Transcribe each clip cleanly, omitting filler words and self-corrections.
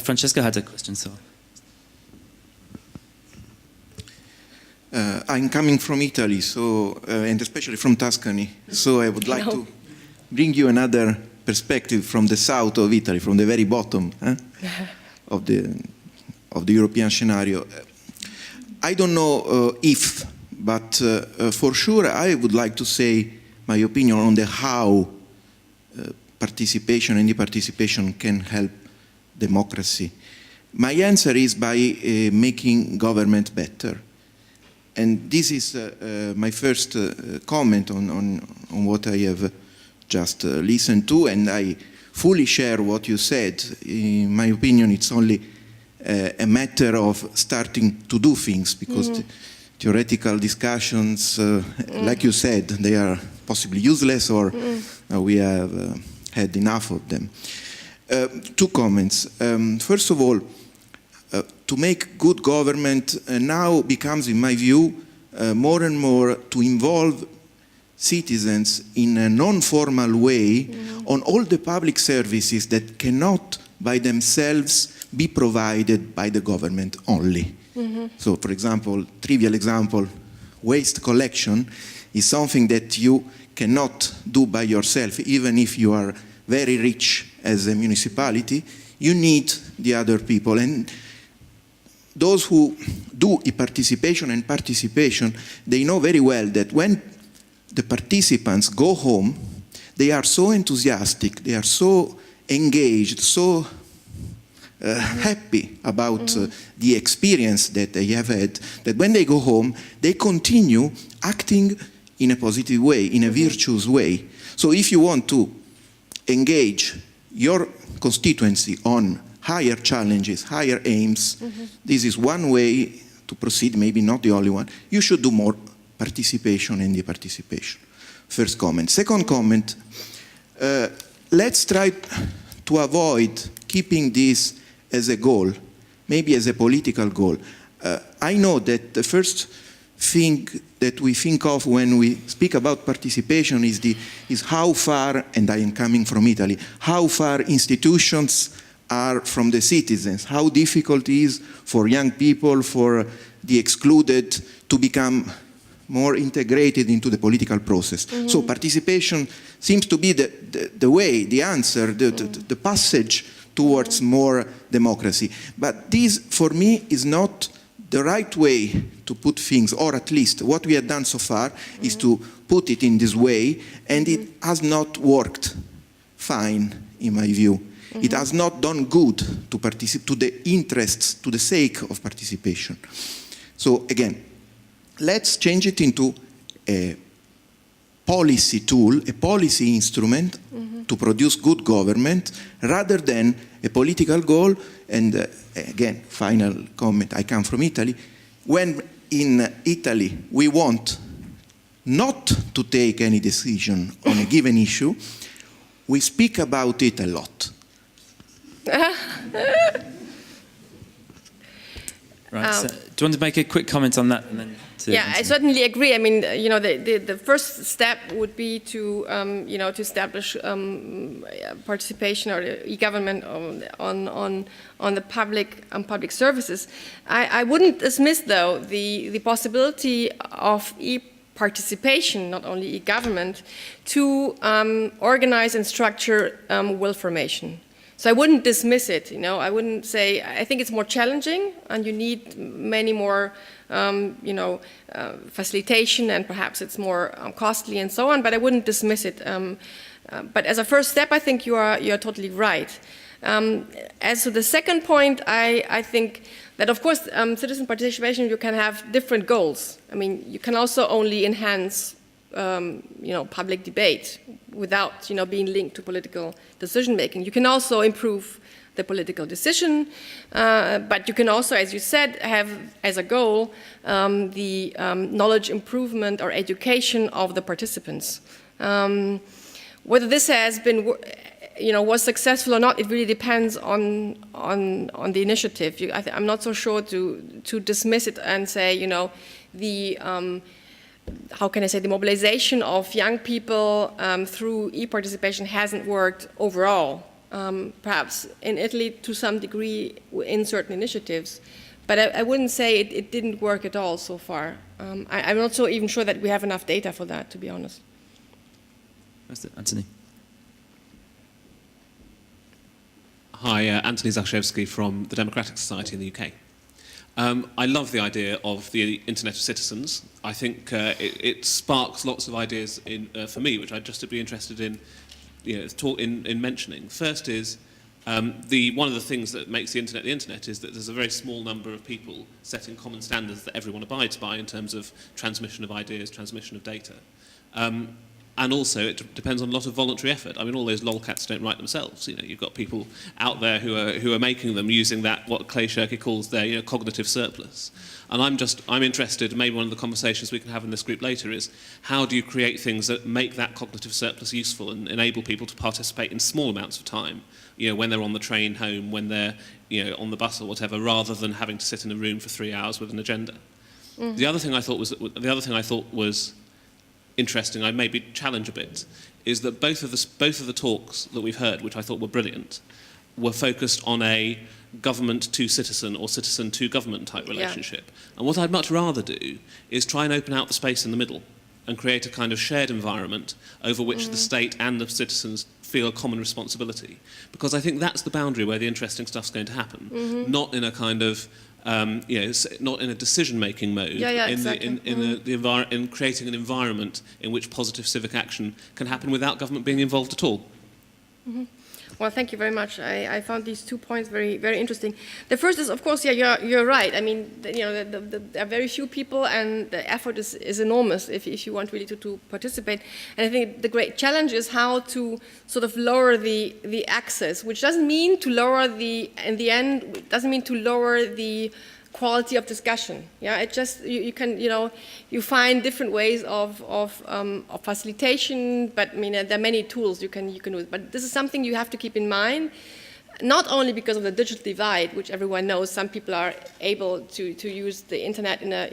Francesca had a question, so. I'm coming from Italy, so and especially from Tuscany, so I would like to bring you another perspective from the south of Italy, from the very bottom of the European scenario. I don't know if, but for sure I would like to say my opinion on the how participation and e-participation can help democracy. My answer is by making government better. And this is my first comment on what I have just listened to, and I fully share what you said. In my opinion, it's only a matter of starting to do things, because the theoretical discussions, like you said, they are possibly useless, or we have had enough of them. Two comments. First of all, to make good government now becomes, in my view, more and more to involve citizens in a non-formal way on all the public services that cannot by themselves be provided by the government only. So, for example, trivial example, waste collection is something that you cannot do by yourself, even if you are very rich as a municipality. You need the other people. And those who do e-participation and participation, they know very well that when the participants go home, they are so enthusiastic, they are so engaged, so happy about the experience that they have had, that when they go home, they continue acting in a positive way, in a virtuous way. So if you want to engage your constituency on higher challenges, higher aims, this is one way to proceed, maybe not the only one. You should do more participation and e-participation. First comment. Second comment, let's try to avoid keeping this as a goal, maybe as a political goal. I know that the first thing that we think of when we speak about participation is how far, and I am coming from Italy, how far institutions are from the citizens, how difficult it is for young people, for the excluded to become more integrated into the political process. So participation seems to be the way, the answer, the passage towards more democracy. But this, for me, is not the right way to put things, or at least what we have done so far is to put it in this way, and it has not worked fine, in my view. It has not done good to the interests, to the sake of participation. So again, let's change it into a policy tool, a policy instrument to produce good government, rather than a political goal. And again, final comment, I come from Italy. When in Italy we want not to take any decision on a given issue, we speak about it a lot. Right. So, do you want to make a quick comment on that? And then I certainly agree. I mean, you know, the first step would be to, you know, to establish participation or e-government on the public services. I wouldn't dismiss, though, the possibility of participation, not only e-government, to organize and structure will formation. So I wouldn't dismiss it, you know. I wouldn't say, I think it's more challenging, and you need many more, you know, facilitation, and perhaps it's more costly and so on, but I wouldn't dismiss it. But as a first step, I think you are totally right. As to the second point, I think that, of course, citizen participation, you can have different goals. I mean, you can also only enhance you know, public debate without, you know, being linked to political decision making. You can also improve the political decision, but you can also, as you said, have as a goal the knowledge improvement or education of the participants. Whether this has been, you know, was successful or not, it really depends on the initiative. I'm not so sure to dismiss it and say, you know, the how can I say, the mobilization of young people through e-participation hasn't worked overall. perhaps in Italy to some degree in certain initiatives. But I wouldn't say it didn't work at all so far. I'm not so even sure that we have enough data for that, to be honest. Anthony. Hi, Anthony Zaszewski from the Democratic Society in the UK. I love the idea of the Internet of Citizens. I think it sparks lots of ideas for me, which I'd just be interested in, in mentioning. First is one of the things that makes the internet is that there's a very small number of people setting common standards that everyone abides by in terms of transmission of ideas, transmission of data. And also, it depends on a lot of voluntary effort. I mean, all those lolcats don't write themselves. You've got people out there who are making them using that, what Clay Shirky calls their cognitive surplus. And I'm interested, maybe one of the conversations we can have in this group later is, how do you create things that make that cognitive surplus useful and enable people to participate in small amounts of time, when they're on the train home, when they're on the bus or whatever, rather than having to sit in a room for 3 hours with an agenda. Mm-hmm. The other thing I thought was interesting, I maybe challenge a bit, is that both of the talks that we've heard, which I thought were brilliant, were focused on a government to citizen or citizen to government type relationship. Yeah. And what I'd much rather do is try and open out the space in the middle and create a kind of shared environment over which the state and the citizens feel a common responsibility. Because I think that's the boundary where the interesting stuff's going to happen, not in a kind of not in a decision-making mode, in creating an environment in which positive civic action can happen without government being involved at all. Mm-hmm. Well, thank you very much. I found these 2 points very, very interesting. The first is, of course, you're right. I mean, there are very few people, and the effort is enormous if you want really to participate. And I think the great challenge is how to sort of lower the access, which doesn't mean to lower in the end, it doesn't mean to lower the quality of discussion. Yeah, it just you can you find different ways of facilitation, but I mean there are many tools you can use. But this is something you have to keep in mind, not only because of the digital divide, which everyone knows. Some people are able to use the internet in a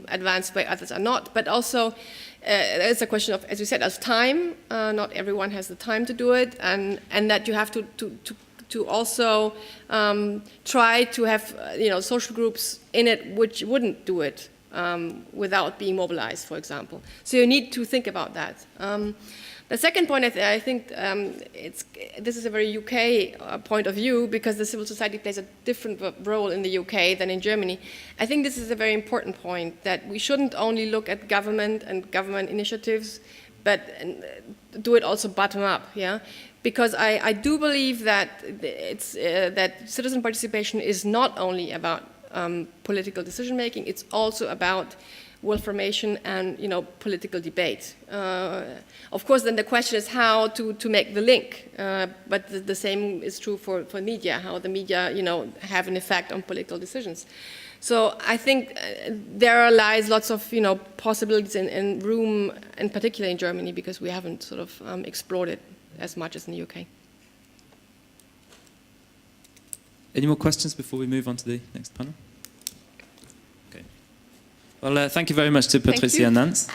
advanced way, others are not. But also it's a question of, as you said, of time. Not everyone has the time to do it, and that you have to also try to have social groups in it which wouldn't do it without being mobilized, for example. So you need to think about that. The second point, I think this is a very UK point of view, because the civil society plays a different role in the UK than in Germany. I think this is a very important point, that we shouldn't only look at government and government initiatives, but do it also bottom up, yeah? Because I do believe that that citizen participation is not only about political decision making; it's also about will formation and political debate. Of course, then the question is how to make the link. But the same is true for media. How the media have an effect on political decisions. So I think there lies lots of possibilities and room, in particular in Germany, because we haven't sort of explored it as much as in the UK. Any more questions before we move on to the next panel? Okay. Well, thank you very much to Patrizia Nanz.